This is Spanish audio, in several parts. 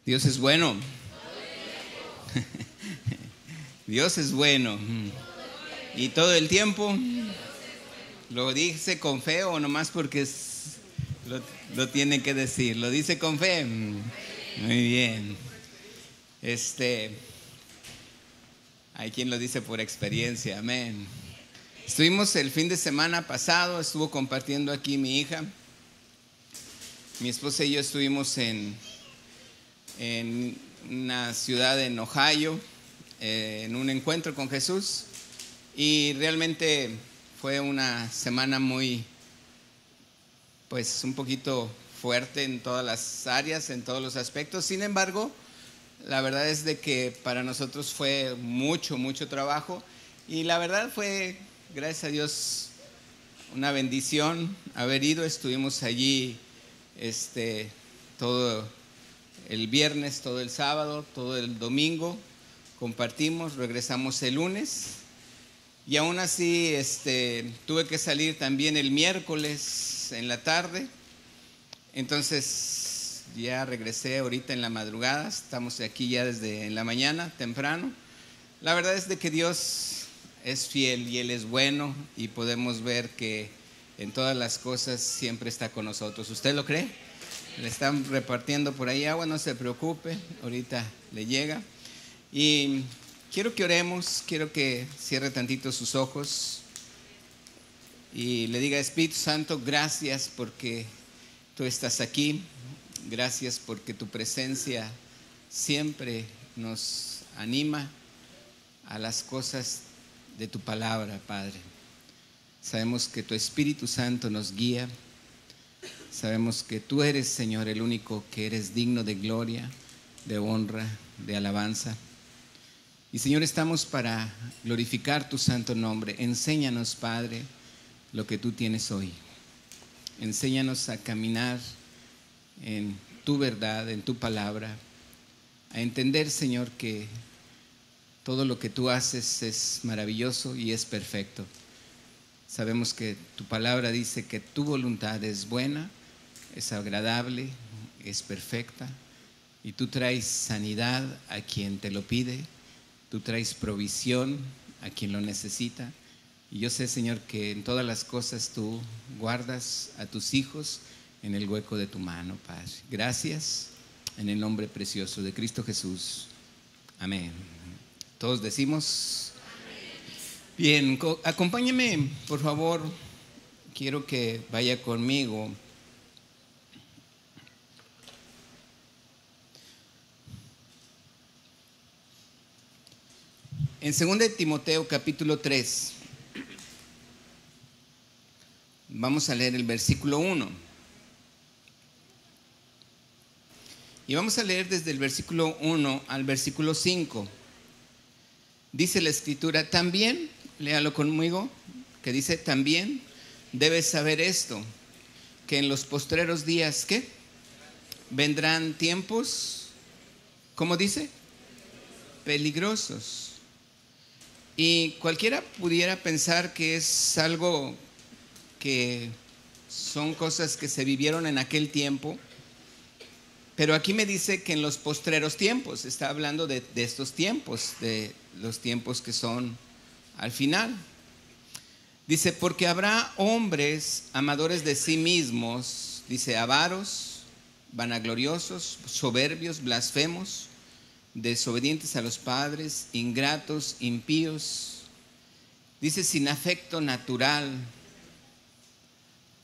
Dios es bueno. Dios es bueno. Y todo el tiempo. ¿Lo dice con fe o nomás porque lo tiene que decir? ¿Lo dice con fe? Muy bien. Hay quien lo dice por experiencia. Amén. Estuvimos el fin de semana pasado, estuvo compartiendo aquí mi hija. Mi esposa y yo estuvimos en una ciudad en Ohio, en un encuentro con Jesús, y realmente fue una semana muy, pues un poquito fuerte en todas las áreas, en todos los aspectos. Sin embargo, la verdad es de que para nosotros fue mucho trabajo, y la verdad fue, gracias a Dios, una bendición haber ido. Estuvimos allí todo el viernes, todo el sábado, todo el domingo, compartimos, regresamos el lunes, y aún así tuve que salir también el miércoles en la tarde. Entonces ya regresé ahorita en la madrugada, estamos aquí ya desde en la mañana, temprano. La verdad es de que Dios es fiel y Él es bueno, y podemos ver que en todas las cosas siempre está con nosotros. ¿Usted lo cree? Le están repartiendo por ahí agua, no se preocupe, ahorita le llega. Y quiero que oremos, quiero que cierre tantito sus ojos y le diga: Espíritu Santo, gracias porque tú estás aquí, gracias porque tu presencia siempre nos anima a las cosas de tu palabra, Padre. Sabemos que tu Espíritu Santo nos guía. Sabemos que tú eres, Señor, el único que eres digno de gloria, de honra, de alabanza. Y, Señor, estamos para glorificar tu santo nombre. Enséñanos, Padre, lo que tú tienes hoy. Enséñanos a caminar en tu verdad, en tu palabra, a entender, Señor, que todo lo que tú haces es maravilloso y es perfecto. Sabemos que tu palabra dice que tu voluntad es buena, es agradable, es perfecta, y tú traes sanidad a quien te lo pide, tú traes provisión a quien lo necesita. Y yo sé, Señor, que en todas las cosas tú guardas a tus hijos en el hueco de tu mano, Padre. Gracias, en el nombre precioso de Cristo Jesús. Amén. Todos decimos amén. Bien, acompáñame, por favor. Quiero que vaya conmigo en 2 Timoteo capítulo 3. Vamos a leer el versículo 1. Y vamos a leer desde el versículo 1 al versículo 5. Dice la Escritura, también, léalo conmigo, que dice: también debes saber esto, que en los postreros días, ¿qué? Vendrán tiempos, ¿cómo dice? Peligrosos. Y cualquiera pudiera pensar que es algo que son cosas que se vivieron en aquel tiempo, pero aquí me dice que en los postreros tiempos, está hablando de estos tiempos, de los tiempos que son al final. Dice: porque habrá hombres amadores de sí mismos, dice, avaros, vanagloriosos, soberbios, blasfemos, desobedientes a los padres, ingratos, impíos, dice, sin afecto natural,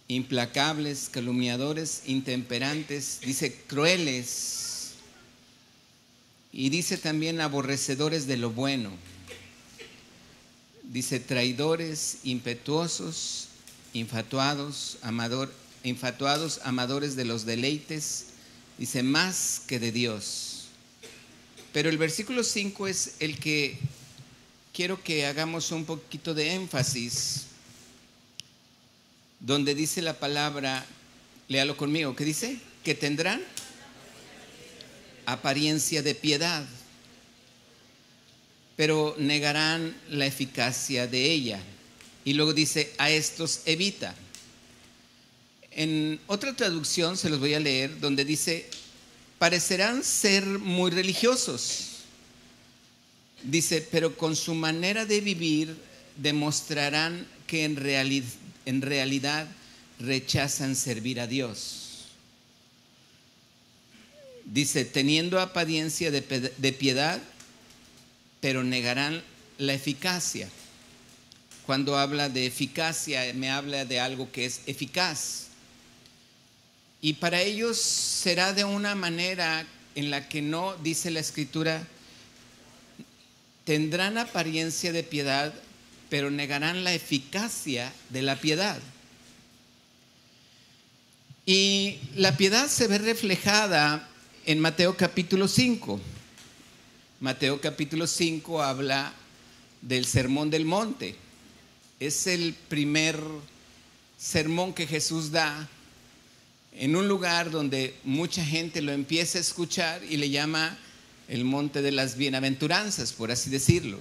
implacables, calumniadores, intemperantes, dice, crueles, y dice también aborrecedores de lo bueno, dice, traidores, impetuosos, infatuados, amadores de los deleites, dice, más que de Dios. Pero el versículo 5 es el que quiero que hagamos un poquito de énfasis, donde dice la palabra, léalo conmigo, ¿qué dice? Que tendrán apariencia de piedad, pero negarán la eficacia de ella. Y luego dice: a estos evita. En otra traducción se los voy a leer, donde dice: parecerán ser muy religiosos. Dice, pero con su manera de vivir demostrarán que en realidad rechazan servir a Dios. Dice, teniendo apariencia de piedad, pero negarán la eficacia. Cuando habla de eficacia, me habla de algo que es eficaz. Y para ellos será de una manera en la que no, dice la Escritura, tendrán apariencia de piedad, pero negarán la eficacia de la piedad. Y la piedad se ve reflejada en Mateo capítulo 5. Mateo capítulo 5 habla del Sermón del Monte. Es el primer sermón que Jesús da en un lugar donde mucha gente lo empieza a escuchar y le llama el monte de las bienaventuranzas, por así decirlo.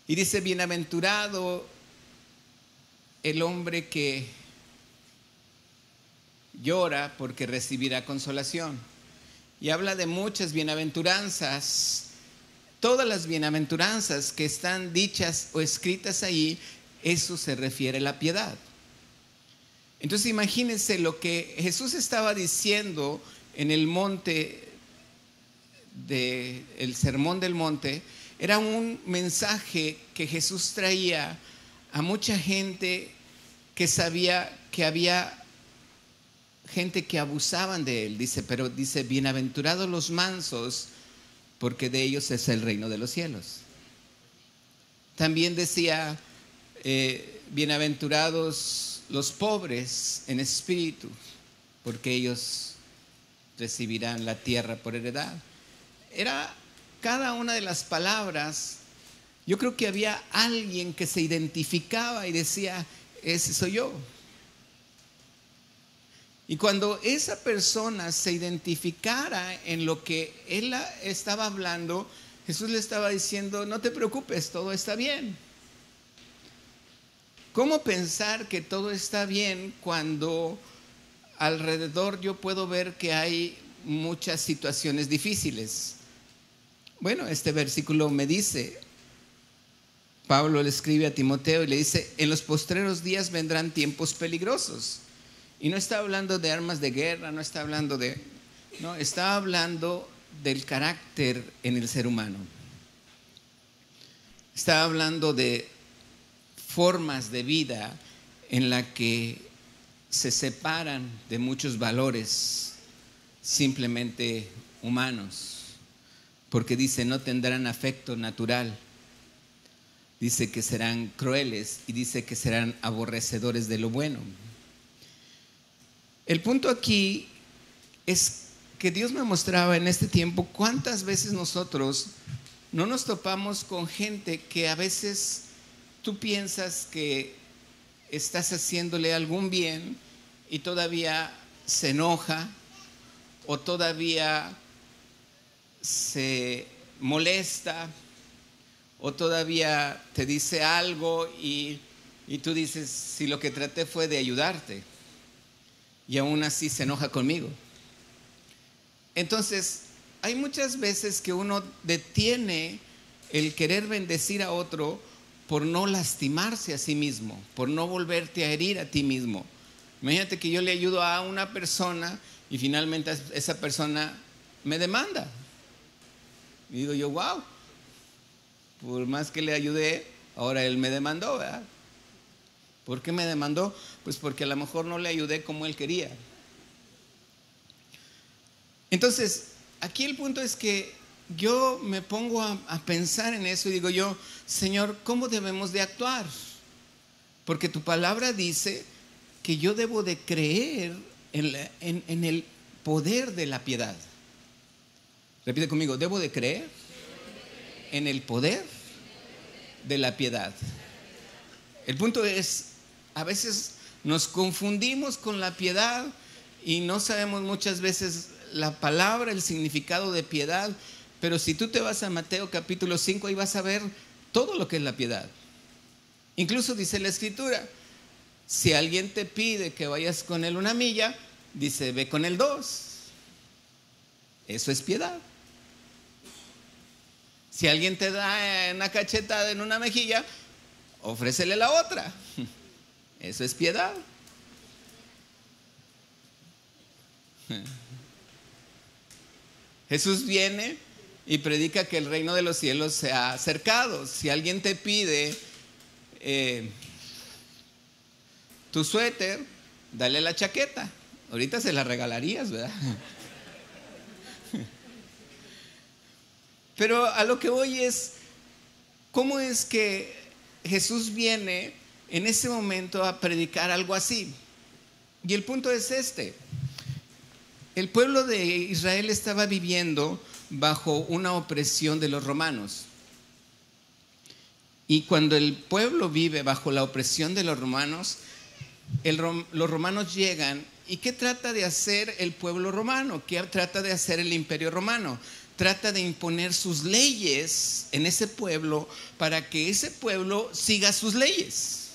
Y dice, bienaventurado el hombre que llora porque recibirá consolación. Y habla de muchas bienaventuranzas. Todas las bienaventuranzas que están dichas o escritas ahí, eso se refiere a la piedad. Entonces imagínense lo que Jesús estaba diciendo en el monte del Sermón del Monte. Era un mensaje que Jesús traía a mucha gente que sabía que había gente que abusaban de él. Pero dice, bienaventurados los mansos, porque de ellos es el reino de los cielos. También decía, bienaventurados los pobres en espíritu, porque ellos recibirán la tierra por heredad. Era cada una de las palabras. Yo creo que había alguien que se identificaba y decía, ese soy yo. Y cuando esa persona se identificara en lo que él estaba hablando, Jesús le estaba diciendo, no te preocupes, todo está bien. ¿Cómo pensar que todo está bien cuando alrededor yo puedo ver que hay muchas situaciones difíciles? Bueno, este versículo me dice, Pablo le escribe a Timoteo y le dice, en los postreros días vendrán tiempos peligrosos. Y no está hablando de armas de guerra, no está hablando está hablando del carácter en el ser humano. Está hablando de formas de vida en la que se separan de muchos valores simplemente humanos, porque dice, no tendrán afecto natural, dice que serán crueles y dice que serán aborrecedores de lo bueno. El punto aquí es que Dios me mostraba en este tiempo cuántas veces nosotros no nos topamos con gente que a veces tú piensas que estás haciéndole algún bien y todavía se enoja o todavía se molesta o todavía te dice algo y tú dices, si lo que traté fue de ayudarte, y aún así se enoja conmigo. Entonces, hay muchas veces que uno detiene el querer bendecir a otro por no lastimarse a sí mismo, por no volverte a herir a ti mismo. Imagínate que yo le ayudo a una persona y finalmente esa persona me demanda. Y digo yo, wow, por más que le ayudé, ahora él me demandó, ¿verdad? ¿Por qué me demandó? Pues porque a lo mejor no le ayudé como él quería. Entonces, aquí el punto es que yo me pongo a pensar en eso y digo yo, Señor, ¿cómo debemos de actuar? Porque tu palabra dice que yo debo de creer en el poder de la piedad. Repite conmigo, debo de creer en el poder de la piedad. El punto es, a veces nos confundimos con la piedad y no sabemos muchas veces la palabra, el significado de piedad, pero si tú te vas a Mateo capítulo 5, ahí vas a ver todo lo que es la piedad. Incluso dice la Escritura, si alguien te pide que vayas con él 1 milla, dice, ve con él 2. Eso es piedad. Si alguien te da una cachetada en una mejilla, ofrécele la otra. Eso es piedad. Jesús viene y predica que el reino de los cielos se ha acercado. Si alguien te pide tu suéter, dale la chaqueta. Ahorita se la regalarías, ¿verdad? Pero a lo que voy es, ¿cómo es que Jesús viene en ese momento a predicar algo así? Y el punto es este: el pueblo de Israel estaba viviendo bajo una opresión de los romanos. Y cuando el pueblo vive bajo la opresión de los romanos, los romanos llegan. ¿Y qué trata de hacer el pueblo romano? ¿Qué trata de hacer el imperio romano? Trata de imponer sus leyes en ese pueblo para que ese pueblo siga sus leyes.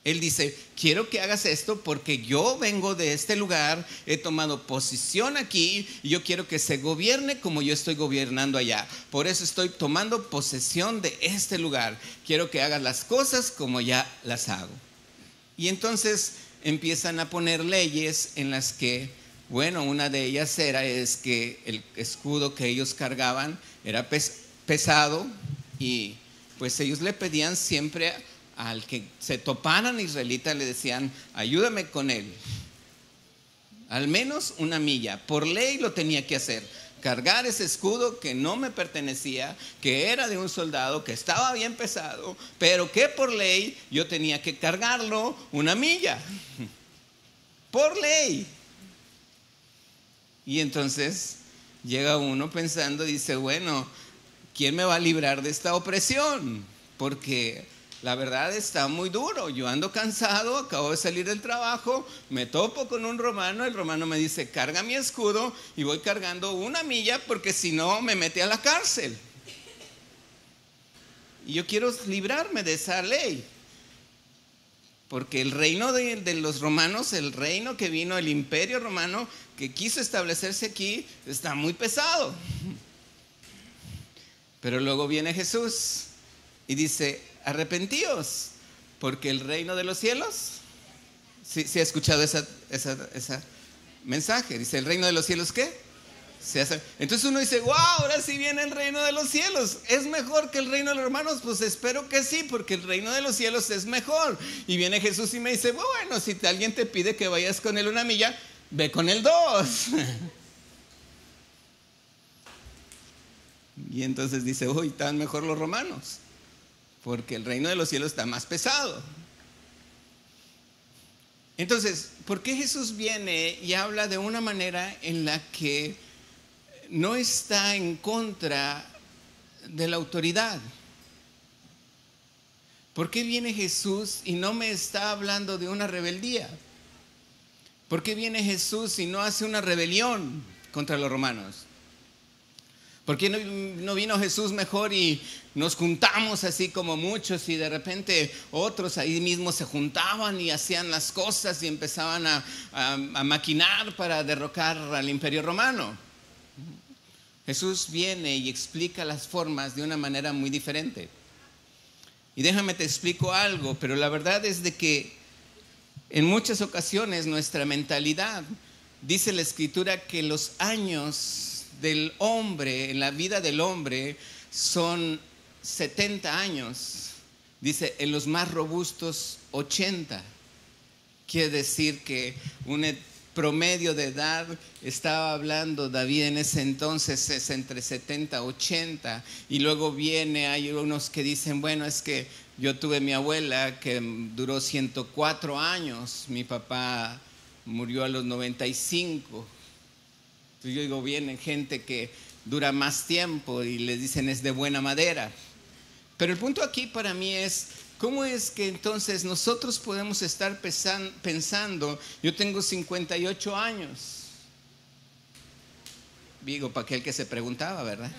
Él dice: quiero que hagas esto porque yo vengo de este lugar, he tomado posición aquí y yo quiero que se gobierne como yo estoy gobernando allá. Por eso estoy tomando posesión de este lugar. Quiero que hagas las cosas como ya las hago. Y entonces empiezan a poner leyes en las que, bueno, una de ellas es que el escudo que ellos cargaban era pesado, y pues ellos le pedían siempre al que se toparan israelita, le decían: ayúdame con él, al menos una milla. Por ley lo tenía que hacer, cargar ese escudo que no me pertenecía, que era de un soldado, que estaba bien pesado, pero que por ley yo tenía que cargarlo una milla, por ley. Y entonces llega uno pensando, dice: bueno, ¿quién me va a librar de esta opresión? Porque la verdad está muy duro. Yo ando cansado, acabo de salir del trabajo, me topo con un romano, el romano me dice: carga mi escudo, y voy cargando una milla porque si no me mete a la cárcel. Y yo quiero librarme de esa ley, porque el reino de los romanos, el reino que vino, el imperio romano que quiso establecerse aquí, está muy pesado. Pero luego viene Jesús y dice: arrepentíos, porque el reino de los cielos. ¿Sí ha escuchado ese mensaje? Dice: ¿el reino de los cielos qué? Se hace. Entonces uno dice: wow, ahora sí viene el reino de los cielos. ¿Es mejor que el reino de los romanos? Pues espero que sí, porque el reino de los cielos es mejor. Y viene Jesús y me dice: bueno, si alguien te pide que vayas con él una milla, ve con él 2. Y entonces dice: uy, están mejor los romanos, porque el reino de los cielos está más pesado. Entonces, ¿por qué Jesús viene y habla de una manera en la que no está en contra de la autoridad? ¿Por qué viene Jesús y no me está hablando de una rebeldía? ¿Por qué viene Jesús y no hace una rebelión contra los romanos? ¿Por qué no vino Jesús mejor y nos juntamos así como muchos, y de repente otros ahí mismo se juntaban y hacían las cosas y empezaban a maquinar para derrocar al imperio romano? Jesús viene y explica las formas de una manera muy diferente. Y déjame te explico algo, pero la verdad es de que en muchas ocasiones nuestra mentalidad, dice la Escritura que los años del hombre, en la vida del hombre, son 70 años. Dice: en los más robustos 80. Quiere decir que un promedio de edad, estaba hablando David en ese entonces, es entre 70 y 80. Y luego hay unos que dicen: bueno, es que yo tuve mi abuela que duró 104 años, mi papá murió a los 95. Yo digo, viene gente que dura más tiempo y les dicen: es de buena madera. Pero el punto aquí para mí es: ¿cómo es que entonces nosotros podemos estar pensando, yo tengo 58 años? Digo, para aquel que se preguntaba, ¿verdad?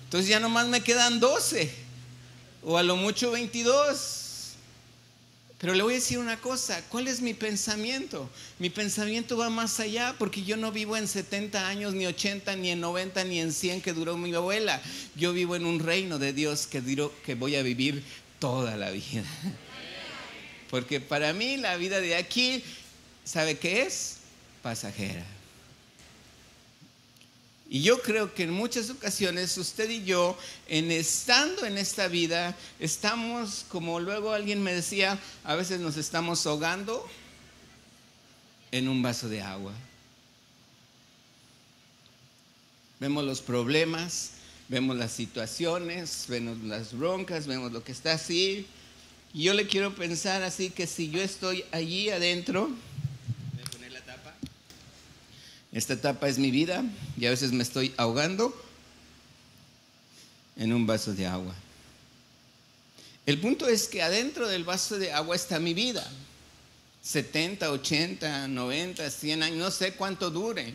Entonces ya nomás me quedan 12, o a lo mucho 22. Pero le voy a decir una cosa, ¿cuál es mi pensamiento? Mi pensamiento va más allá, porque yo no vivo en 70 años, ni 80, ni en 90, ni en 100 que duró mi abuela. Yo vivo en un reino de Dios que voy a vivir toda la vida. Porque para mí la vida de aquí, ¿sabe qué es? Pasajera. Y yo creo que en muchas ocasiones usted y yo, estando en esta vida, estamos, como luego alguien me decía, a veces nos estamos ahogando en un vaso de agua. Vemos los problemas, vemos las situaciones, vemos las broncas, vemos lo que está así. Y yo le quiero pensar así, que si yo estoy allí adentro, voy a poner la tapa. Esta etapa es mi vida y a veces me estoy ahogando en un vaso de agua. El punto es que adentro del vaso de agua está mi vida. 70, 80, 90, 100 años, no sé cuánto dure.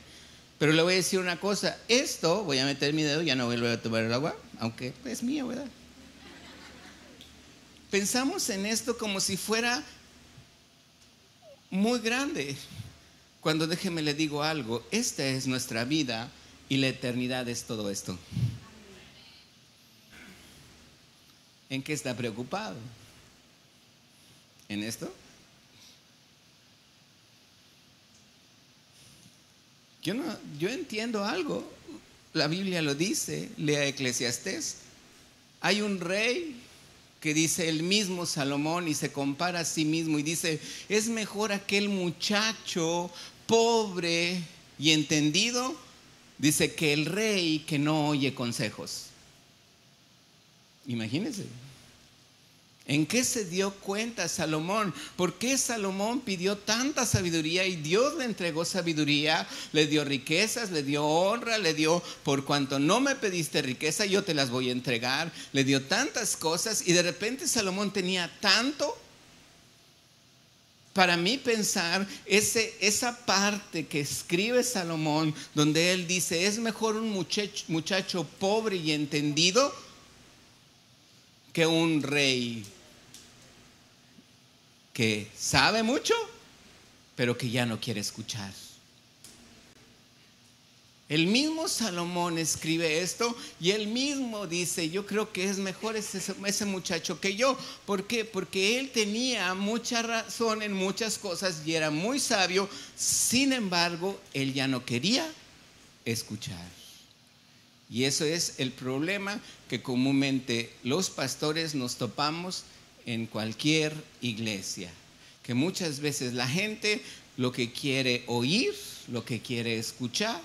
Pero le voy a decir una cosa, esto, voy a meter mi dedo, ya no voy a volver a tomar el agua, aunque es mío, ¿verdad? Pensamos en esto como si fuera muy grande. Cuando déjeme le digo algo, esta es nuestra vida y la eternidad es todo esto. ¿En qué está preocupado? ¿En esto? Yo entiendo algo. La Biblia lo dice, lea Eclesiastés. Hay un rey que dice el mismo Salomón y se compara a sí mismo y dice, es mejor aquel muchacho pobre y entendido, dice, que el rey que no oye consejos. Imagínense. ¿En qué se dio cuenta Salomón? ¿Por qué Salomón pidió tanta sabiduría y Dios le entregó sabiduría? Le dio riquezas, le dio honra, le dio, por cuanto no me pediste riqueza, yo te las voy a entregar. Le dio tantas cosas y de repente Salomón tenía tanto. Para mí pensar, esa parte que escribe Salomón, donde él dice, es mejor un muchacho pobre y entendido que un rey que sabe mucho, pero que ya no quiere escuchar. El mismo Salomón escribe esto y él mismo dice, yo creo que es mejor ese muchacho que yo. ¿Por qué? Porque él tenía mucha razón en muchas cosas y era muy sabio. Sin embargo, él ya no quería escuchar. Y eso es el problema que comúnmente los pastores nos topamos en cualquier iglesia. Que muchas veces la gente lo que quiere oír, lo que quiere escuchar,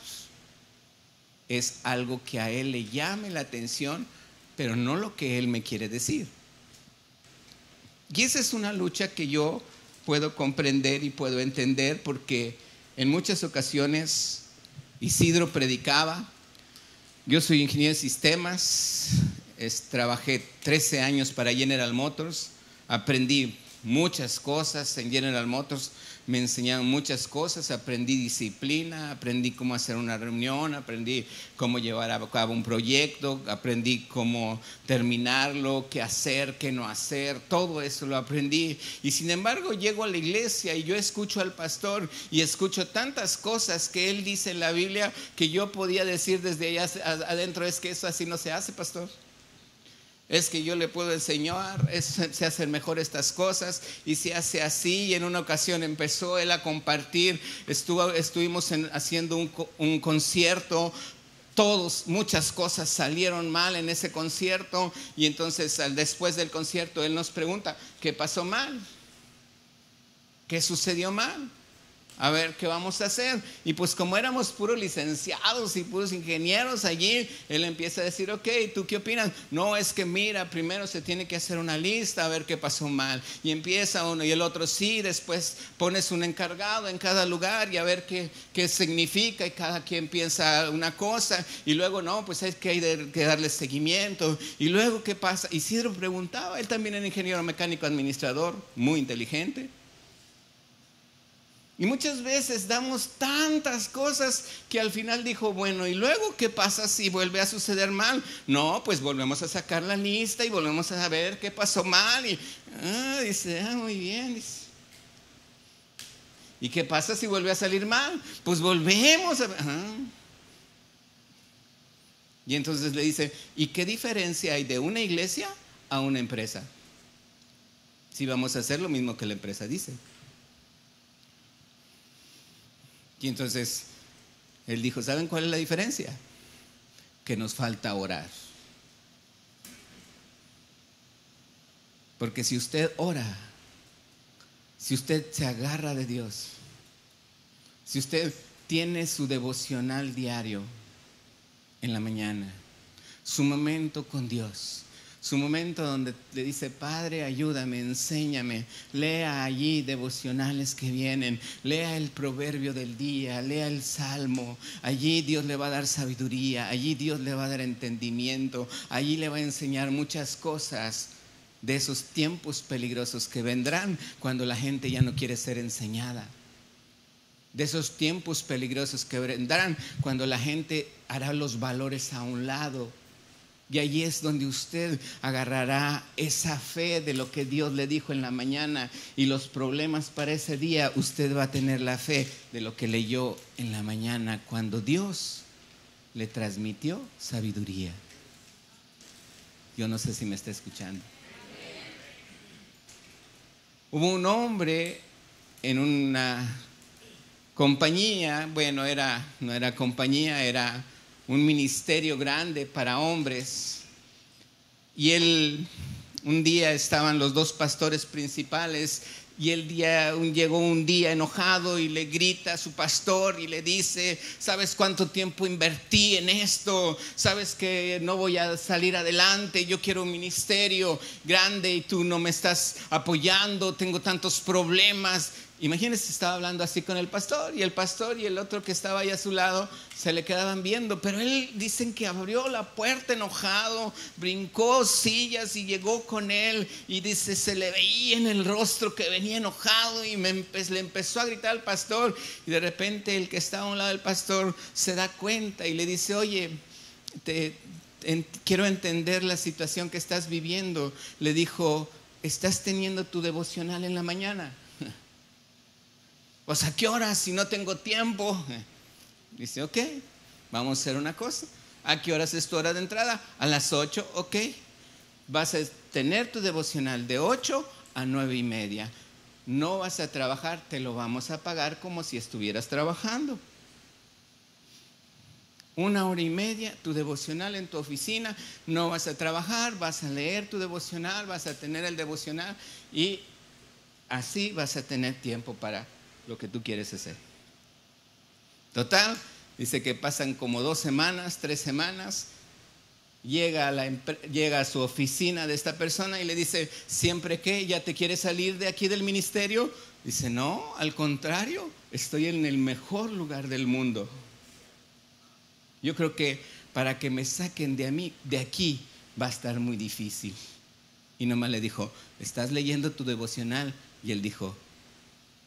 es algo que a él le llame la atención, pero no lo que él me quiere decir. Y esa es una lucha que yo puedo comprender y puedo entender, porque en muchas ocasiones Isidro predicaba. Yo soy ingeniero de sistemas, trabajé 13 años para General Motors, aprendí muchas cosas en General Motors, me enseñaron muchas cosas, aprendí disciplina, aprendí cómo hacer una reunión, aprendí cómo llevar a cabo un proyecto, aprendí cómo terminarlo, qué hacer, qué no hacer, todo eso lo aprendí. Y sin embargo llego a la iglesia y yo escucho al pastor y escucho tantas cosas que él dice en la Biblia que yo podía decir desde allá adentro, es que eso así no se hace, pastor. Es que yo le puedo enseñar, se hacen mejor estas cosas y se hace así. Y en una ocasión empezó él a compartir, estuvimos haciendo un concierto, muchas cosas salieron mal en ese concierto y entonces después del concierto él nos pregunta, ¿qué pasó mal? ¿Qué sucedió mal? A ver, ¿qué vamos a hacer? Y pues como éramos puros licenciados y puros ingenieros allí, él empieza a decir, ok, ¿tú qué opinas? No, es que mira, primero se tiene que hacer una lista, a ver qué pasó mal. Y empieza uno y el otro sí, después pones un encargado en cada lugar y a ver qué significa y cada quien piensa una cosa. Y luego no, pues hay que darle seguimiento. Y luego, ¿qué pasa? Isidro preguntaba, él también era ingeniero mecánico administrador, muy inteligente. Y muchas veces damos tantas cosas que al final dijo, bueno, ¿y luego qué pasa si vuelve a suceder mal? No, pues volvemos a sacar la lista y volvemos a ver qué pasó mal. Y dice, muy bien. Dice, ¿y qué pasa si vuelve a salir mal? Pues volvemos a ver. Y entonces le dice, ¿y qué diferencia hay de una iglesia a una empresa? Si vamos a hacer lo mismo que la empresa dice. Y entonces él dijo, ¿saben cuál es la diferencia? Que nos falta orar. Porque si usted ora, si usted se agarra de Dios, si usted tiene su devocional diario en la mañana, su momento con Dios, su momento donde le dice, Padre, ayúdame, enséñame, lea allí devocionales que vienen, lea el proverbio del día, lea el salmo, allí Dios le va a dar sabiduría, allí Dios le va a dar entendimiento, allí le va a enseñar muchas cosas de esos tiempos peligrosos que vendrán cuando la gente ya no quiere ser enseñada. De esos tiempos peligrosos que vendrán cuando la gente hará los valores a un lado. Y allí es donde usted agarrará esa fe de lo que Dios le dijo en la mañana. Y los problemas para ese día, usted va a tener la fe de lo que leyó en la mañana cuando Dios le transmitió sabiduría. Yo no sé si me está escuchando. Hubo un hombre en una compañía, bueno, no era compañía, era un ministerio grande para hombres. Y un día estaban los dos pastores principales y llegó un día enojado y le grita a su pastor y le dice, ¿sabes cuánto tiempo invertí en esto? ¿Sabes que no voy a salir adelante? Yo quiero un ministerio grande y tú no me estás apoyando, tengo tantos problemas. Imagínense, estaba hablando así con el pastor y el otro que estaba ahí a su lado se le quedaban viendo, pero él dicen que abrió la puerta enojado, brincó sillas y llegó con él y dice, se le veía en el rostro que venía enojado y le empezó a gritar al pastor y de repente el que estaba a un lado del pastor se da cuenta y le dice, oye, quiero entender la situación que estás viviendo. Le dijo, ¿estás teniendo tu devocional en la mañana? Pues, ¿a qué hora? Si no tengo tiempo. Dice, ok, vamos a hacer una cosa. ¿A qué horas es tu hora de entrada? A las 8, ok. Vas a tener tu devocional de 8 a 9:30. No vas a trabajar, te lo vamos a pagar como si estuvieras trabajando. 1:30, tu devocional en tu oficina. No vas a trabajar, vas a leer tu devocional, vas a tener el devocional y así vas a tener tiempo para lo que tú quieres hacer. Total, dice que pasan como 2 semanas, 3 semanas. Llega a su oficina de esta persona y le dice, ¿siempre qué? ¿Ya te quieres salir de aquí del ministerio? Dice, no, al contrario, estoy en el mejor lugar del mundo. Yo creo que para que me saquen de aquí va a estar muy difícil. Y nomás le dijo, ¿estás leyendo tu devocional? Y él dijo,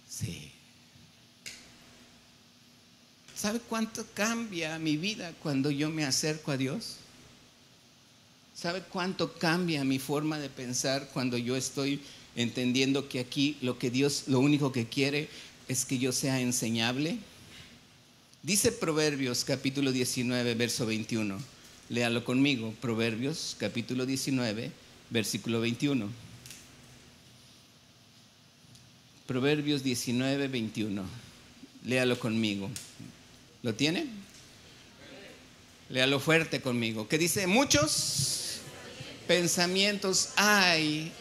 sí. ¿Sabe cuánto cambia mi vida cuando yo me acerco a Dios? ¿Sabe cuánto cambia mi forma de pensar cuando yo estoy entendiendo que aquí lo único que quiere es que yo sea enseñable? Dice Proverbios capítulo 19, verso 21. Léalo conmigo, Proverbios capítulo 19, versículo 21. Proverbios 19, 21. Léalo conmigo. ¿Lo tiene? Léalo fuerte conmigo. ¿Qué dice? Muchos pensamientos hay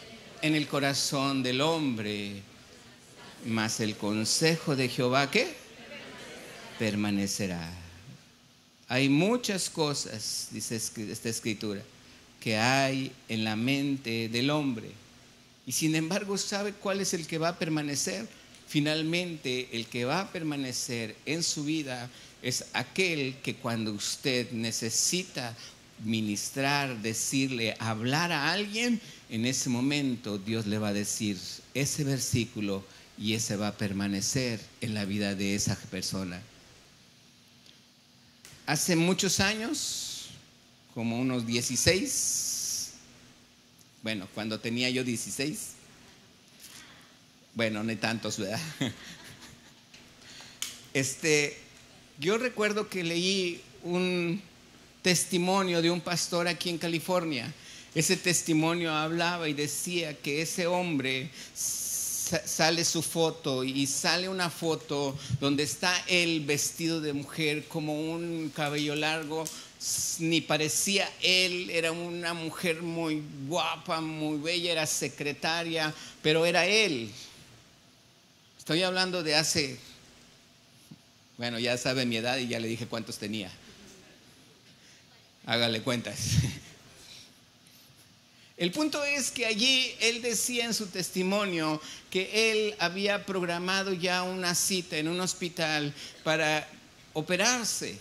en el corazón del hombre, mas el consejo de Jehová, ¿qué? Permanecerá. Hay muchas cosas, dice esta escritura, que hay en la mente del hombre. Y sin embargo, ¿sabe cuál es el que va a permanecer? Finalmente, el que va a permanecer en su vida es aquel que cuando usted necesita ministrar, decirle, hablar a alguien, en ese momento Dios le va a decir ese versículo y ese va a permanecer en la vida de esa persona. Hace muchos años, como unos 16, bueno, cuando tenía yo 16, bueno, no tantos, ¿verdad? Yo recuerdo que leí un testimonio de un pastor aquí en California. Ese testimonio hablaba y decía que ese hombre, sale su foto y sale una foto donde está él vestido de mujer, como un cabello largo, ni parecía él, era una mujer muy guapa, muy bella, era secretaria, pero era él. Estoy hablando de hace, bueno, ya sabe mi edad y ya le dije cuántos tenía. Hágale cuentas. El punto es que allí él decía en su testimonio que él había programado ya una cita en un hospital para operarse.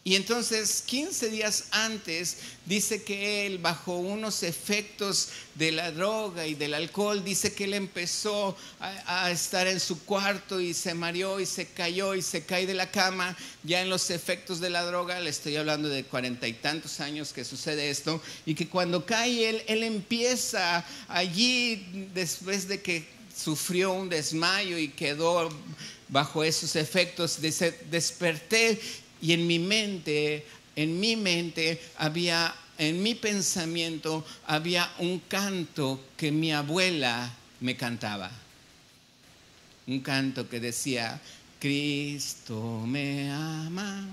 Y entonces 15 días antes dice que él, bajo unos efectos de la droga y del alcohol, dice que él empezó a estar en su cuarto y se mareó y se cayó y se cae de la cama ya en los efectos de la droga. Le estoy hablando de 40 y tantos años que sucede esto, y que cuando cae él empieza allí, después de que sufrió un desmayo y quedó bajo esos efectos, dice: desperté y en mi mente había, en mi pensamiento había un canto que mi abuela me cantaba. Un canto que decía: Cristo me ama.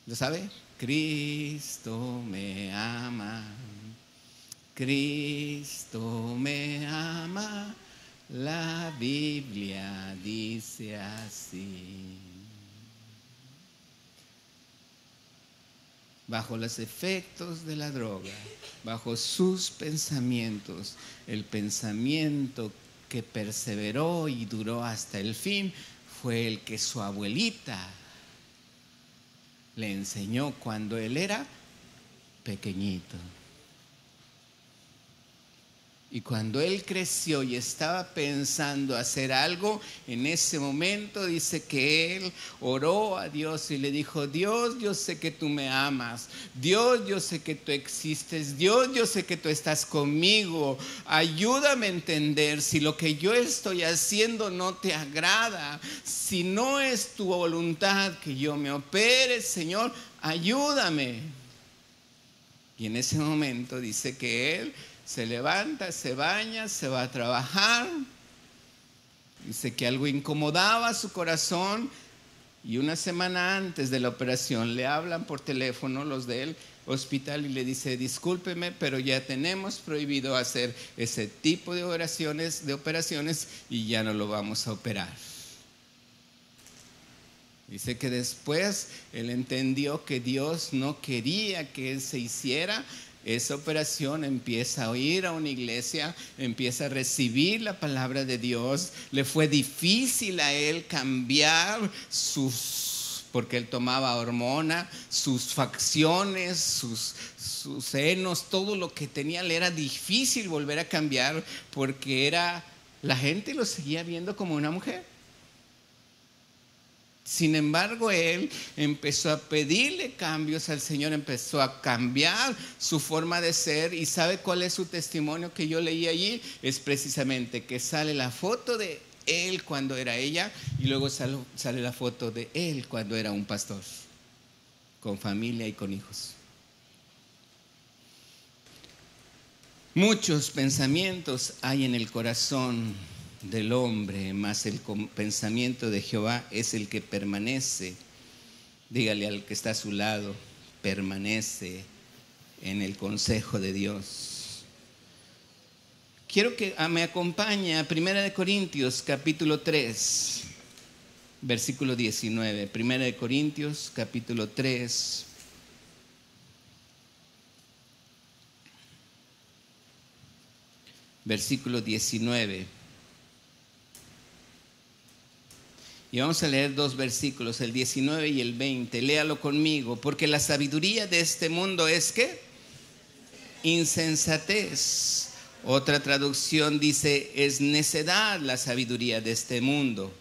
¿Lo sabe? Cristo me ama. Cristo me ama. La Biblia dice así. Bajo los efectos de la droga, bajo sus pensamientos, el pensamiento que perseveró y duró hasta el fin fue el que su abuelita le enseñó cuando él era pequeñito. Y cuando él creció y estaba pensando hacer algo, en ese momento dice que él oró a Dios y le dijo: Dios, yo sé que tú me amas. Dios, yo sé que tú existes. Dios, yo sé que tú estás conmigo. Ayúdame a entender si lo que yo estoy haciendo no te agrada. Si no es tu voluntad que yo me opere, Señor, ayúdame. Y en ese momento dice que él se levanta, se baña, se va a trabajar. Dice que algo incomodaba su corazón, y una semana antes de la operación le hablan por teléfono los del hospital y le dice: discúlpeme, pero ya tenemos prohibido hacer ese tipo de operaciones y ya no lo vamos a operar. Dice que después él entendió que Dios no quería que él se hiciera esa operación. Empieza a ir a una iglesia, empieza a recibir la palabra de Dios. Le fue difícil a él cambiar porque él tomaba hormona, sus facciones, sus senos, todo lo que tenía, le era difícil volver a cambiar, porque la gente lo seguía viendo como una mujer. Sin embargo, él empezó a pedirle cambios al Señor, empezó a cambiar su forma de ser. ¿Y sabe cuál es su testimonio que yo leí allí? Es precisamente que sale la foto de él cuando era ella, y luego sale la foto de él cuando era un pastor, con familia y con hijos. Muchos pensamientos hay en el corazón del hombre, mas el pensamiento de Jehová es el que permanece. Dígale al que está a su lado: permanece en el consejo de Dios. Quiero que me acompañe a 1 Corintios capítulo 3, versículo 19. 1 Corintios capítulo 3, versículo 19. Y vamos a leer dos versículos, el 19 y el 20. Léalo conmigo. Porque la sabiduría de este mundo es ¿qué? Insensatez. Otra traducción dice, es necedad la sabiduría de este mundo.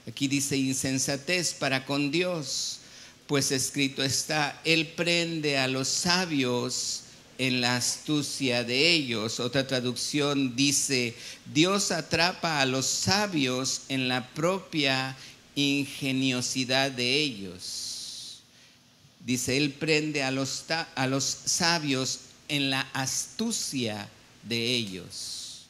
Aquí dice insensatez para con Dios, pues escrito está, Él prende a los sabios en la astucia de ellos. Otra traducción dice, Dios atrapa a los sabios en la propia ingeniosidad de ellos. Dice, Él prende a los sabios en la astucia de ellos.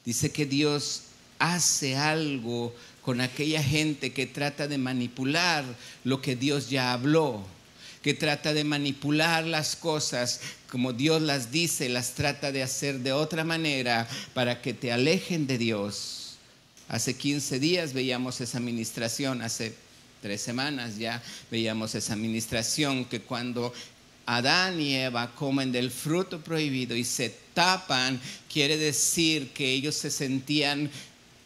Dice que Dios hace algo con aquella gente que trata de manipular lo que Dios ya habló, que trata de manipular las cosas como Dios las dice, las trata de hacer de otra manera para que te alejen de Dios. Hace 15 días veíamos esa ministración, hace 3 semanas ya veíamos esa ministración, que cuando Adán y Eva comen del fruto prohibido y se tapan, quiere decir que ellos se sentían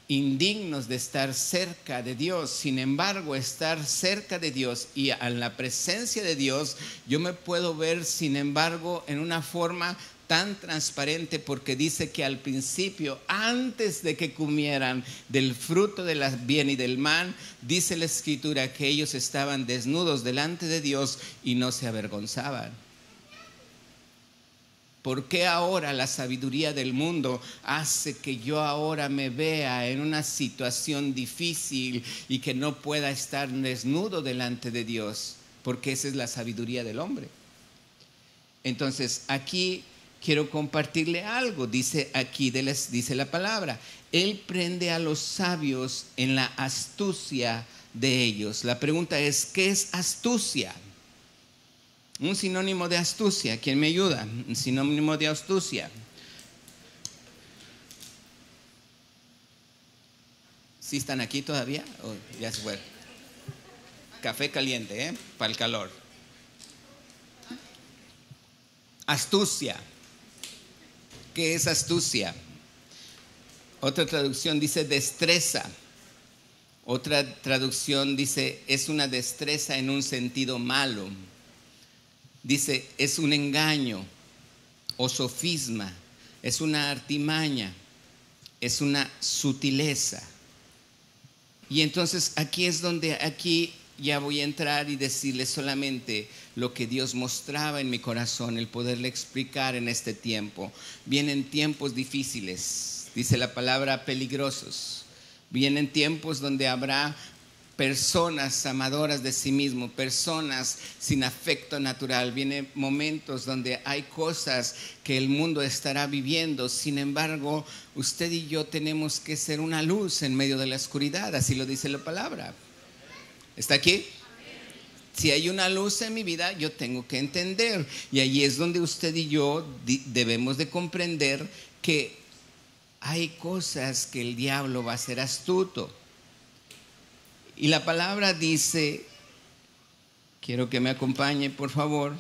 indignos de estar cerca de Dios. Sin embargo, estar cerca de Dios y en la presencia de Dios, yo me puedo ver, sin embargo, en una forma tan transparente, porque dice que al principio, antes de que comieran del fruto del bien y del mal, dice la Escritura que ellos estaban desnudos delante de Dios y no se avergonzaban. ¿Por qué ahora la sabiduría del mundo hace que yo ahora me vea en una situación difícil y que no pueda estar desnudo delante de Dios? Porque esa es la sabiduría del hombre. Entonces, aquí quiero compartirle algo. Dice aquí, dice la palabra, Él prende a los sabios en la astucia de ellos. La pregunta es, ¿qué es astucia? Un sinónimo de astucia. ¿Quién me ayuda? Un sinónimo de astucia. ¿Sí están aquí todavía? ¿O ya se fueron? Café caliente, para el calor. Astucia. ¿Qué es astucia? Otra traducción dice destreza. Otra traducción dice es una destreza en un sentido malo. Dice, es un engaño o sofisma, es una artimaña, es una sutileza. Y entonces aquí es donde, aquí ya voy a entrar y decirles solamente lo que Dios mostraba en mi corazón, el poderle explicar en este tiempo. Vienen tiempos difíciles, dice la palabra, peligrosos. Vienen tiempos donde habrá personas amadoras de sí mismo, personas sin afecto natural. Vienen momentos donde hay cosas que el mundo estará viviendo. Sin embargo, usted y yo tenemos que ser una luz en medio de la oscuridad, así lo dice la palabra. ¿Está aquí? Si hay una luz en mi vida, yo tengo que entender. Y ahí es donde usted y yo debemos de comprender que hay cosas que el diablo va a ser astuto. Y la palabra dice, quiero que me acompañe, por favor.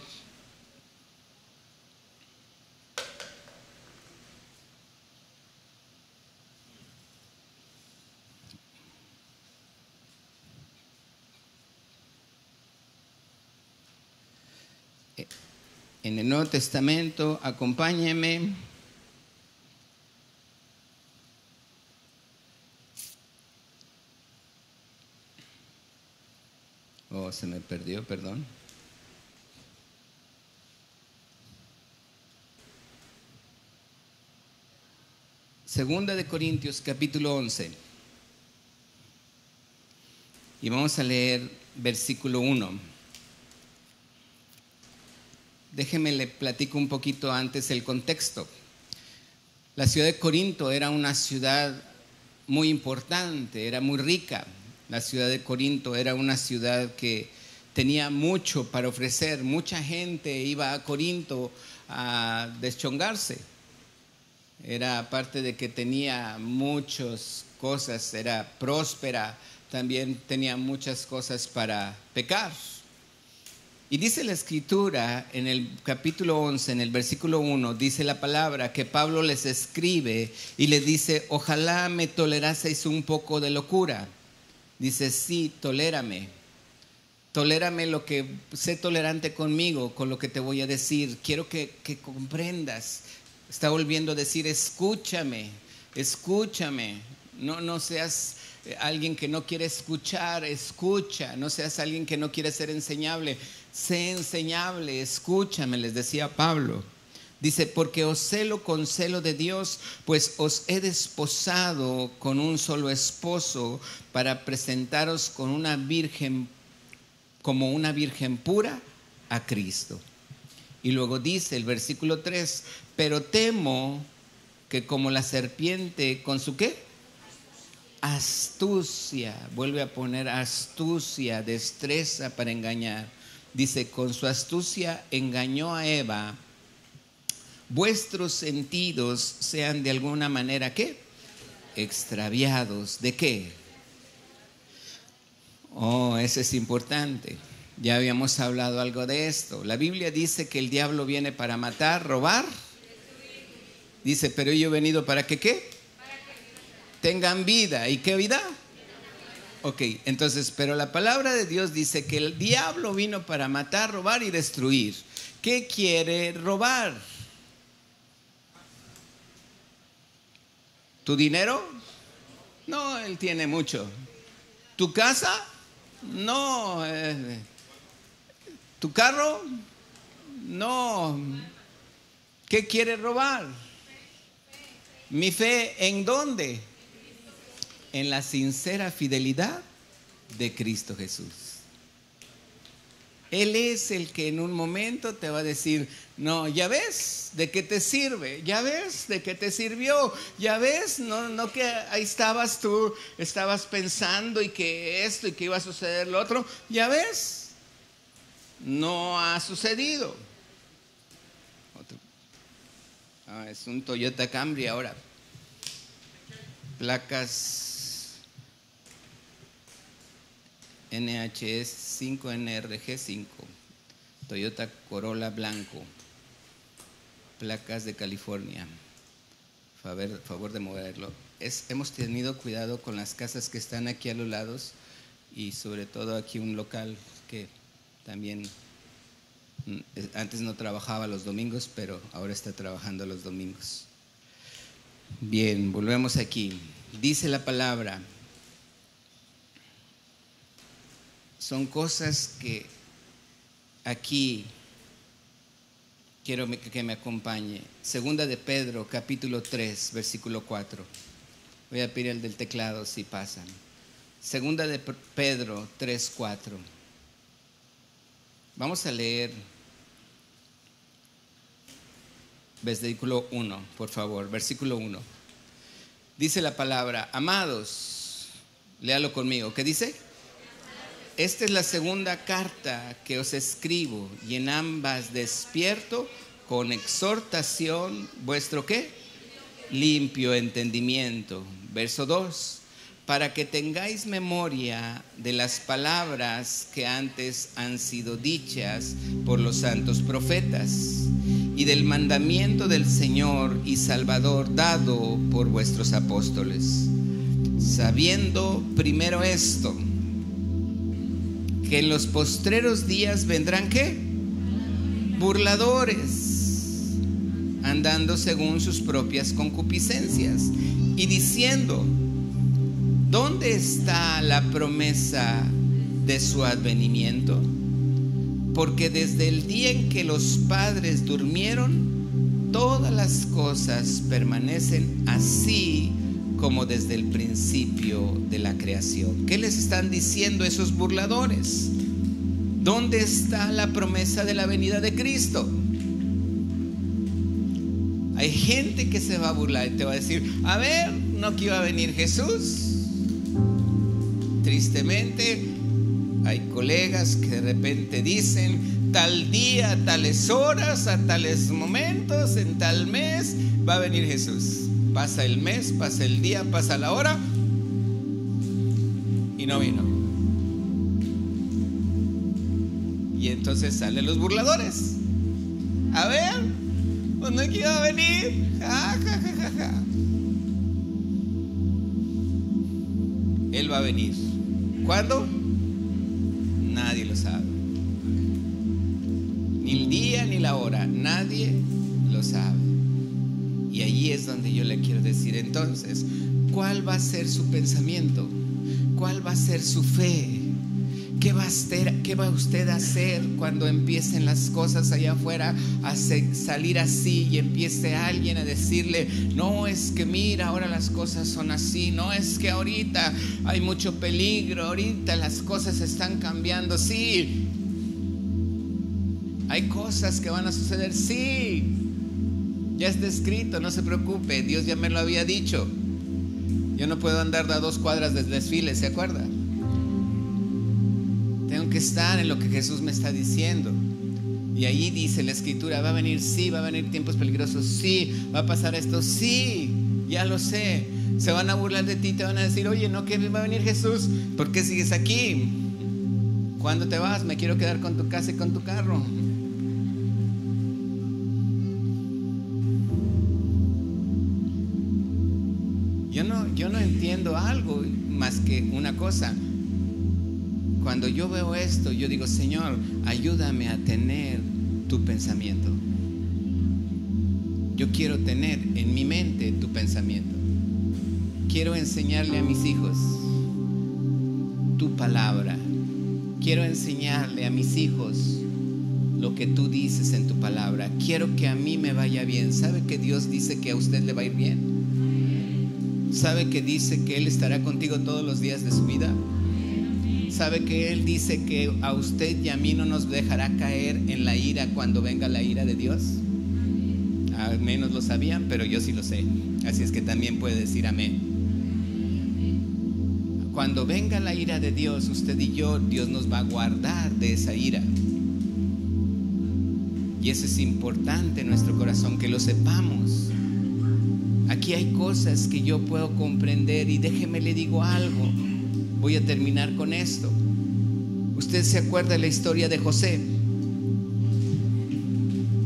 En el Nuevo Testamento, acompáñeme. Oh, se me perdió, perdón. Segunda de Corintios, capítulo 11. Y vamos a leer versículo 1. Déjeme le platico un poquito antes el contexto. La ciudad de Corinto era una ciudad muy importante, era muy rica. La ciudad de Corinto era una ciudad que tenía mucho para ofrecer. Mucha gente iba a Corinto a deschongarse. Era, aparte de que tenía muchas cosas, era próspera, también tenía muchas cosas para pecar. Y dice la Escritura en el capítulo 11, en el versículo 1, dice la palabra que Pablo les escribe y les dice, ojalá me toleraseis un poco de locura. Dice, sí, tolérame lo que, sé tolerante conmigo, con lo que te voy a decir. Quiero que comprendas Está volviendo a decir, escúchame, escúchame. No seas alguien que no quiere escuchar, escucha. No seas alguien que no quiere ser enseñable, sé enseñable, escúchame, les decía Pablo. Dice, porque os celo con celo de Dios, pues os he desposado con un solo esposo para presentaros con una virgen, como una virgen pura a Cristo. Y luego dice el versículo 3, pero temo que como la serpiente, ¿con su qué? Astucia, vuelve a poner astucia, destreza para engañar. Dice, con su astucia engañó a Eva. Vuestros sentidos sean de alguna manera, ¿qué? Extraviados. ¿De qué? Oh, eso es importante. Ya habíamos hablado algo de esto. La Biblia dice que el diablo viene para matar, robar. Dice, pero yo he venido para que ¿qué? Tengan vida. ¿Y qué vida? Ok, entonces, pero la palabra de Dios dice que el diablo vino para matar, robar y destruir. ¿Qué quiere robar? ¿Tu dinero? No, él tiene mucho. ¿Tu casa? No. ¿Tu carro? No. ¿Qué quiere robar? ¿Mi fe en dónde? En la sincera fidelidad de Cristo Jesús. Él es el que en un momento te va a decir, no, ya ves de qué te sirve, ya ves de qué te sirvió, ya ves, no que ahí estabas tú, estabas pensando y que esto y que iba a suceder lo otro, ya ves, no ha sucedido. Es un Toyota Camry ahora, placas NHS 5 NRG 5, Toyota Corolla blanco, placas de California. Favor de moverlo. Hemos tenido cuidado con las casas que están aquí a los lados y sobre todo aquí un local que también antes no trabajaba los domingos, pero ahora está trabajando los domingos. Bien, volvemos aquí. Dice la palabra. Son cosas que aquí quiero que me acompañe. Segunda de Pedro, capítulo 3, versículo 4. Voy a pedir el del teclado si pasan. Segunda de Pedro 3, 4. Vamos a leer versículo 1, por favor. Versículo 1. Dice la palabra, amados, léalo conmigo. ¿Qué dice? Esta es la segunda carta que os escribo y en ambas despierto con exhortación vuestro ¿qué? Limpio entendimiento. Verso 2. Para que tengáis memoria de las palabras que antes han sido dichas por los santos profetas y del mandamiento del Señor y Salvador dado por vuestros apóstoles. Sabiendo primero esto, que en los postreros días vendrán ¿qué? Burladores, andando según sus propias concupiscencias y diciendo, ¿dónde está la promesa de su advenimiento? Porque desde el día en que los padres durmieron, todas las cosas permanecen así como desde el principio de la creación. ¿Qué les están diciendo esos burladores? ¿Dónde está la promesa de la venida de Cristo? Hay gente que se va a burlar y te va a decir, a ver, ¿no que iba a venir Jesús? Tristemente, hay colegas que de repente dicen, tal día, tales horas, a tales momentos, en tal mes, va a venir Jesús. Pasa el mes, pasa el día, pasa la hora y no vino. Y entonces salen los burladores. A ver, pues no iba a venir. Ja, ja, ja, ja, ja. Él va a venir. ¿Cuándo? Nadie lo sabe. Ni el día ni la hora, nadie lo sabe. ahí es donde yo le quiero decir entonces, ¿cuál va a ser su pensamiento? ¿Cuál va a ser su fe? ¿Qué va usted a hacer cuando empiecen las cosas allá afuera a salir así y empiece alguien a decirle, no, es que mira, ahora las cosas son así, no, es que ahorita hay mucho peligro, ahorita las cosas están cambiando? Sí, hay cosas que van a suceder, sí, ya está escrito, no se preocupe, Dios ya me lo había dicho. Yo no puedo andar a 2 cuadras del desfile, ¿se acuerda? Tengo que estar en lo que Jesús me está diciendo. Y ahí dice la escritura, va a venir, sí, va a venir tiempos peligrosos, sí, va a pasar esto, sí, ya lo sé. Se van a burlar de ti, te van a decir, oye, ¿no que va a venir Jesús? ¿Por qué sigues aquí? ¿Cuándo te vas? Me quiero quedar con tu casa y con tu carro. Yo no entiendo algo más que una cosa. Cuando yo veo esto, yo digo, Señor, ayúdame a tener tu pensamiento. Yo quiero tener en mi mente tu pensamiento. Quiero enseñarle a mis hijos tu palabra. Quiero enseñarle a mis hijos lo que tú dices en tu palabra. Quiero que a mí me vaya bien. ¿Sabe que Dios dice que a usted le va a ir bien? ¿Sabe que dice que Él estará contigo todos los días de su vida? ¿Sabe que Él dice que a usted y a mí no nos dejará caer en la ira cuando venga la ira de Dios? Al menos lo sabían, pero yo sí lo sé. Así es que también puede decir amén. Cuando venga la ira de Dios, usted y yo, Dios nos va a guardar de esa ira. Y eso es importante en nuestro corazón, que lo sepamos. Aquí hay cosas que yo puedo comprender y déjeme le digo algo. Voy a terminar con esto. ¿Usted se acuerda de la historia de José?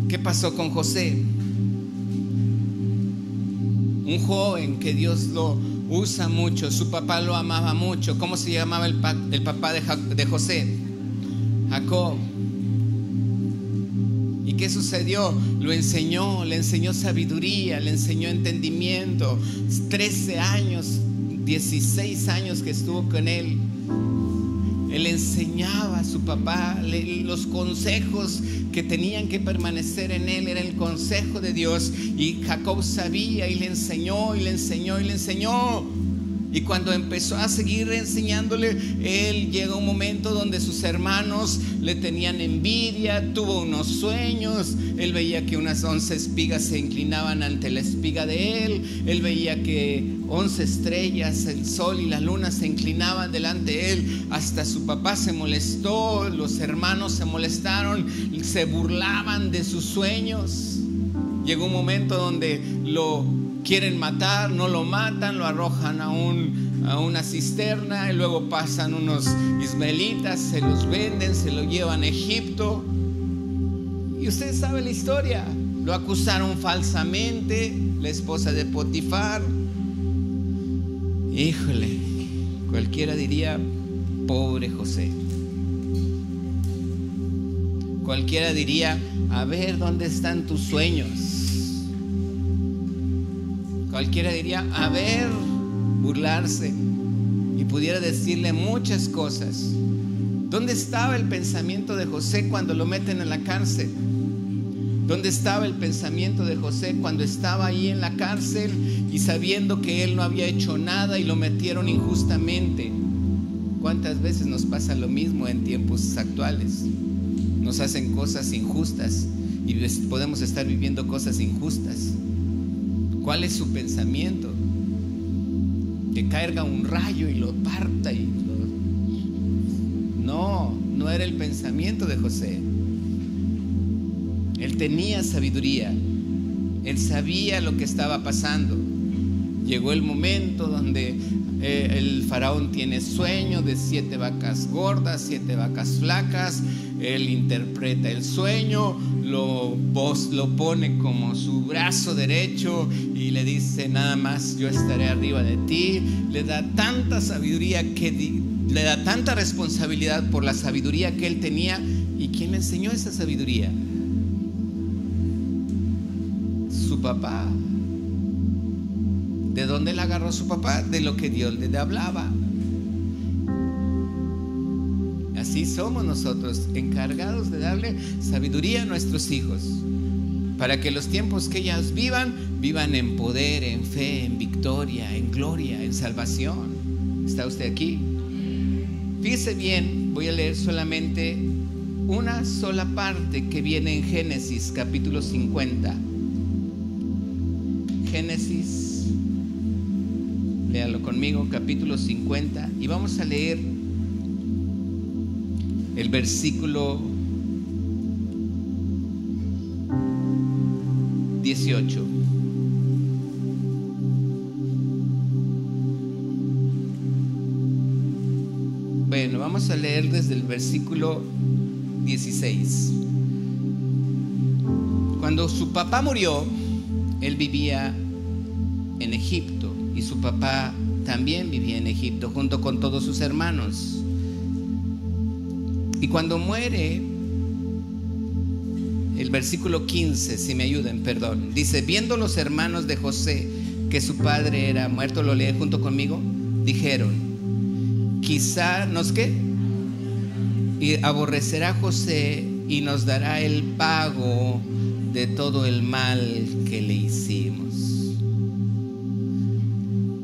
¿Qué pasó con José? Un joven que Dios lo usa mucho, su papá lo amaba mucho. ¿Cómo se llamaba el papá de José? Jacob. ¿Y qué sucedió? Le enseñó sabiduría, le enseñó entendimiento. 13 años, 16 años que estuvo con él. Él enseñaba a su papá los consejos que tenían que permanecer en él. Era el consejo de Dios. Y Jacob sabía y le enseñó y le enseñó y le enseñó. Y cuando empezó a seguir enseñándole, él llegó a un momento donde sus hermanos le tenían envidia, tuvo unos sueños. Él veía que unas 11 espigas se inclinaban ante la espiga de él. Él veía que 11 estrellas, el sol y la luna se inclinaban delante de él. Hasta su papá se molestó, los hermanos se molestaron, se burlaban de sus sueños. Llegó un momento donde lo quieren matar, no lo matan, lo arrojan a una cisterna y luego pasan unos ismaelitas, se los venden, se lo llevan a Egipto. Y usted sabe la historia. Lo acusaron falsamente, la esposa de Potifar. Híjole, cualquiera diría, pobre José. Cualquiera diría, a ver, ¿dónde están tus sueños? Cualquiera diría, a ver, burlarse. Y pudiera decirle muchas cosas. ¿Dónde estaba el pensamiento de José cuando lo meten en la cárcel? ¿Dónde estaba el pensamiento de José cuando estaba ahí en la cárcel y sabiendo que él no había hecho nada y lo metieron injustamente? ¿Cuántas veces nos pasa lo mismo en tiempos actuales? Nos hacen cosas injustas y podemos estar viviendo cosas injustas. ¿Cuál es su pensamiento? Que caiga un rayo y lo parta no era el pensamiento de José. Él tenía sabiduría. Él sabía lo que estaba pasando. Llegó el momento donde el faraón tiene sueño de 7 vacas gordas, 7 vacas flacas. Él interpreta el sueño, lo pone como su brazo derecho y le dice, nada más yo estaré arriba de ti. Le da tanta sabiduría, le da tanta responsabilidad por la sabiduría que él tenía. ¿Y quién le enseñó esa sabiduría? Su papá. ¿De dónde la agarró su papá? De lo que Dios le hablaba. Así somos nosotros, encargados de darle sabiduría a nuestros hijos, para que los tiempos que ellas vivan en poder, en fe, en victoria, en gloria, en salvación. ¿Está usted aquí? Fíjese bien, voy a leer solamente una sola parte que viene en Génesis capítulo 50. Génesis, léalo conmigo, capítulo 50, y vamos a leer el versículo 18. Bueno, vamos a leer desde el versículo 16. Cuando su papá murió, él vivía en Egipto, y su papá también vivía en Egipto junto con todos sus hermanos. Y cuando muere, el versículo 15, si me ayudan, perdón, dice: viendo los hermanos de José que su padre era muerto, lo lee junto conmigo, dijeron: quizá nos ¿qué? Y aborrecerá José y nos dará el pago de todo el mal que le hicimos.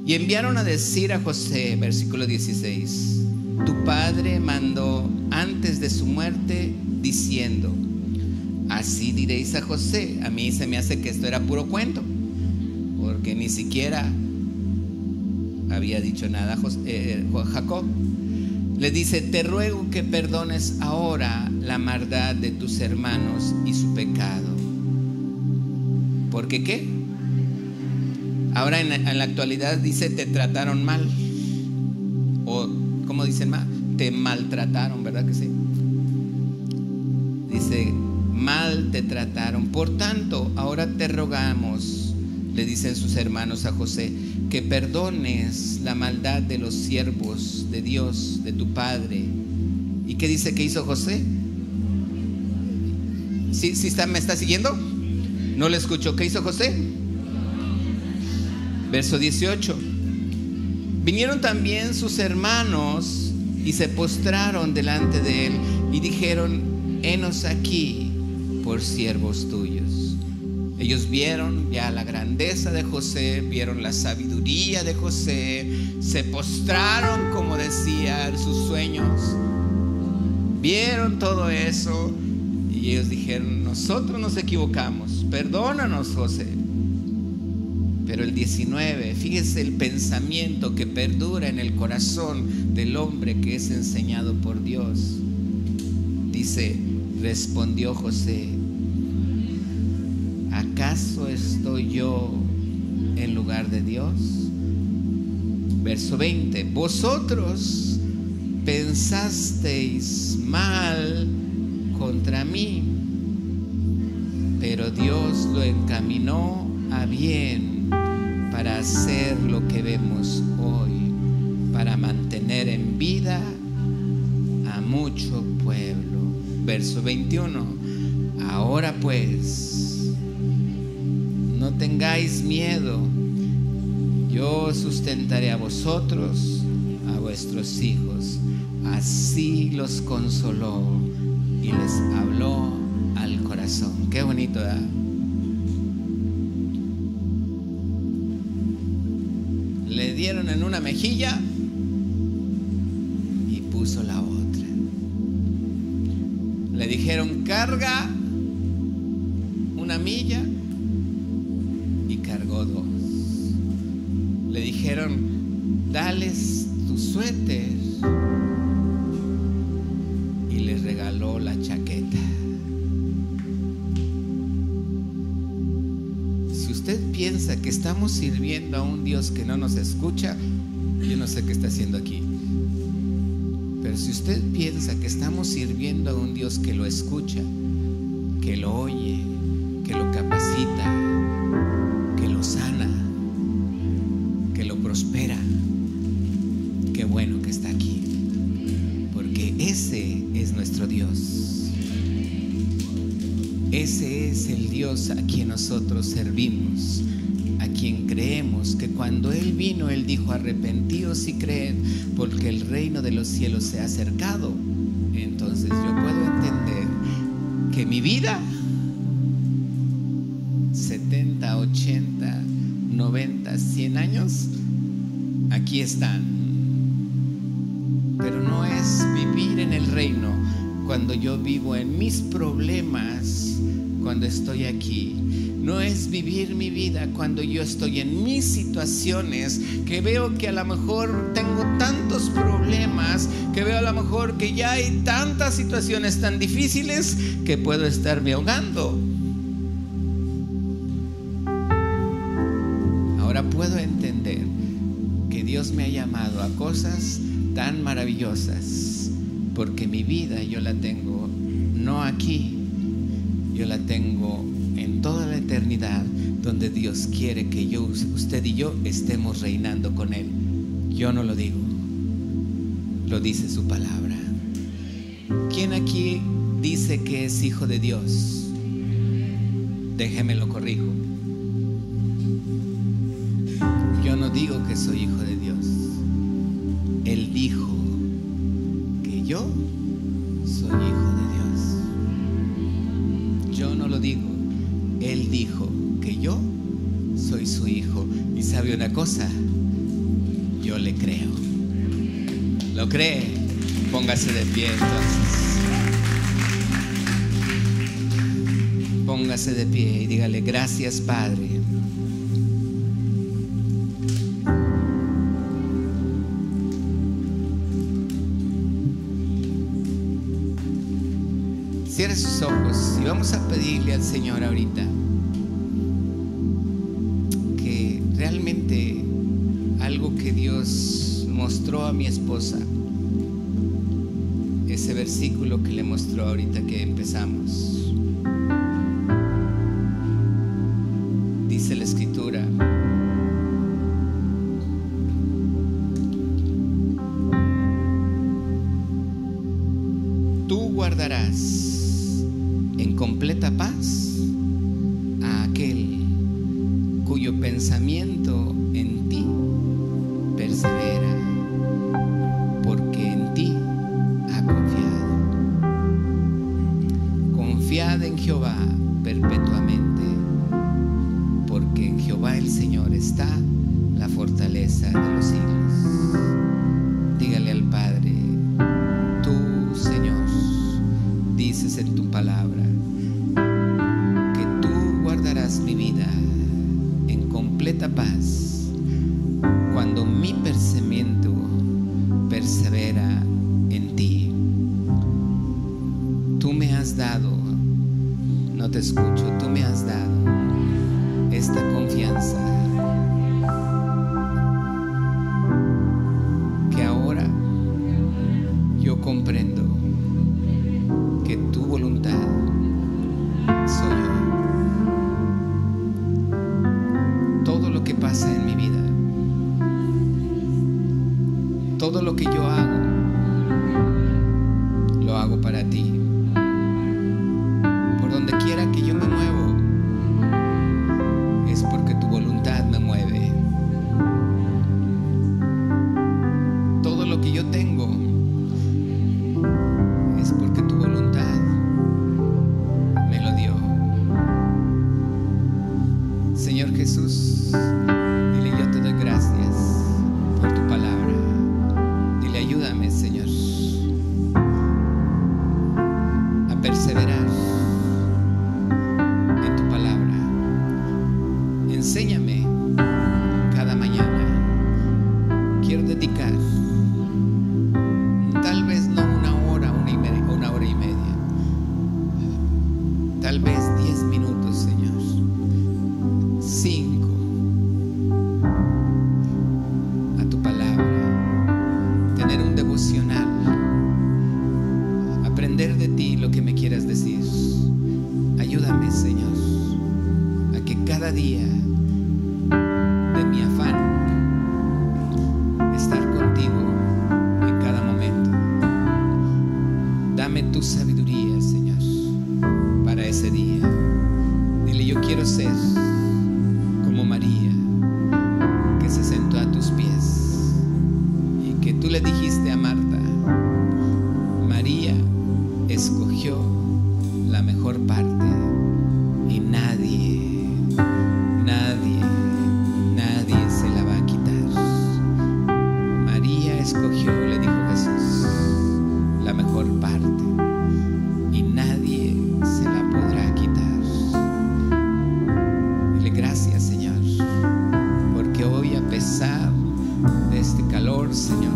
Y enviaron a decir a José, versículo 16: tu padre mandó antes de su muerte diciendo: así diréis a José. A mí se me hace que esto era puro cuento, porque ni siquiera había dicho nada Jacob. Le dice: te ruego que perdones ahora la maldad de tus hermanos y su pecado. ¿Por qué qué? Ahora en la actualidad dice: te trataron mal. O, ¿cómo dicen más? Te maltrataron, ¿verdad que sí? Dice: mal te trataron. Por tanto, ahora te rogamos, le dicen sus hermanos a José, que perdones la maldad de los siervos de Dios, de tu padre. ¿Y qué dice que hizo José? ¿Sí me está siguiendo? No le escucho. ¿Qué hizo José? Verso 18. Vinieron también sus hermanos y se postraron delante de él y dijeron: henos aquí por siervos tuyos. Ellos vieron ya la grandeza de José, vieron la sabiduría de José, se postraron, como decía, en sus sueños, vieron todo eso y ellos dijeron: nosotros nos equivocamos, perdónanos, José. Pero el 19, fíjese el pensamiento que perdura en el corazón del hombre que es enseñado por Dios. Dice: respondió José: ¿acaso estoy yo en lugar de Dios? Verso 20: vosotros pensasteis mal contra mí, pero Dios lo encaminó a bien para hacer lo que vemos hoy, para mantener en vida a mucho pueblo. Verso 21: ahora pues, no tengáis miedo, yo sustentaré a vosotros, a vuestros hijos. Así los consoló y les habló al corazón. Qué bonito, ¿verdad? Le dieron en una mejilla y puso la otra. Le dijeron: carga una milla, y cargó 2. Le dijeron: dales tu suéter, y les regaló la chaqueta. Si usted piensa que estamos sirviendo a un Dios que no nos escucha, yo no sé qué está haciendo aquí. Pero si usted piensa que estamos sirviendo a un Dios que lo escucha, que lo oye, que lo capacita, que lo sana, que lo prospera, qué bueno que está aquí, porque ese es nuestro Dios. Ese es el Dios a quien nosotros servimos. a quien creemos que cuando Él vino, Él dijo: arrepentíos y creed, porque el reino de los cielos se ha acercado. Entonces yo puedo entender que mi vida, 70, 80, 90, 100 años, aquí están. Pero no es vivir en el reino cuando yo vivo en mis problemas, cuando estoy aquí. No es vivir mi vida cuando yo estoy en mis situaciones, que veo que a lo mejor tengo tantos problemas, que veo a lo mejor que ya hay tantas situaciones tan difíciles que puedo estarme ahogando. Ahora puedo entender que Dios me ha llamado a cosas tan maravillosas, porque mi vida yo la tengo no aquí, yo la tengo en toda la eternidad, donde Dios quiere que yo, usted y yo estemos reinando con Él. Yo no lo digo, lo dice su palabra. ¿Quién aquí dice que es hijo de Dios? Déjeme lo corrijo. Yo no digo que soy hijo de Dios. Él dijo que yo soy hijo de Dios. Yo no lo digo. Él dijo que yo soy su hijo. Y sabe una cosa, yo le creo. ¿Lo cree? Póngase de pie entonces. Póngase de pie y dígale: gracias, Padre. Cierre sus ojos y vamos a pedirle al Señor ahorita que realmente algo que Dios mostró a mi esposa, ese versículo que le mostró ahorita que empezamos. Dice la Escritura: tú guardarás en completa paz a aquel cuyo pensamiento en ti persevera, porque en ti ha confiado. Confiad en Jehová perpetuamente, porque en Jehová el Señor está la fortaleza de los siglos. Dígale al Padre: tú, Señor, dices en tu palabra que tú guardarás mi vida en completa paz cuando mi pensamiento persevera en ti. Tú me has dado, no te escucho, tú me has dado esta confianza, que ahora yo comprendo que tu voluntad soy yo. Todo lo que pasa en mi vida, todo lo que yo hago, lo hago para ti. Por donde quiera que yo me muevo, es porque tu voluntad me mueve. Todo lo que yo tengo es porque tu voluntad me lo dio. Señor Jesús, dile: yo te doy gracias por tu palabra. Dile: ayúdame, Señor, a perseverar en tu palabra. Enséñame cada mañana. Quiero dedicar, tal vez no una hora y media, tal vez 10 minutos, Señor, 5, a tu palabra, tener un devocional, aprender de ti lo que me quieras decir. Ayúdame, Señor, a que cada día de mi afán estar contigo en cada momento. Dame tu sabiduría, Señor, para ese día. Dile: yo quiero ser como María, la mejor parte, y nadie se la va a quitar. María escogió, le dijo Jesús, la mejor parte, y nadie se la podrá quitar. Dile gracias, Señor, porque hoy, a pesar de este calor, Señor,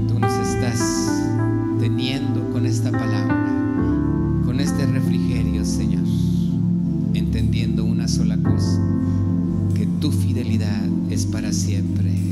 tú nos estás teniendo con esta palabra, con este refrigerio, Señor, entendiendo una sola cosa, que tu fidelidad es para siempre.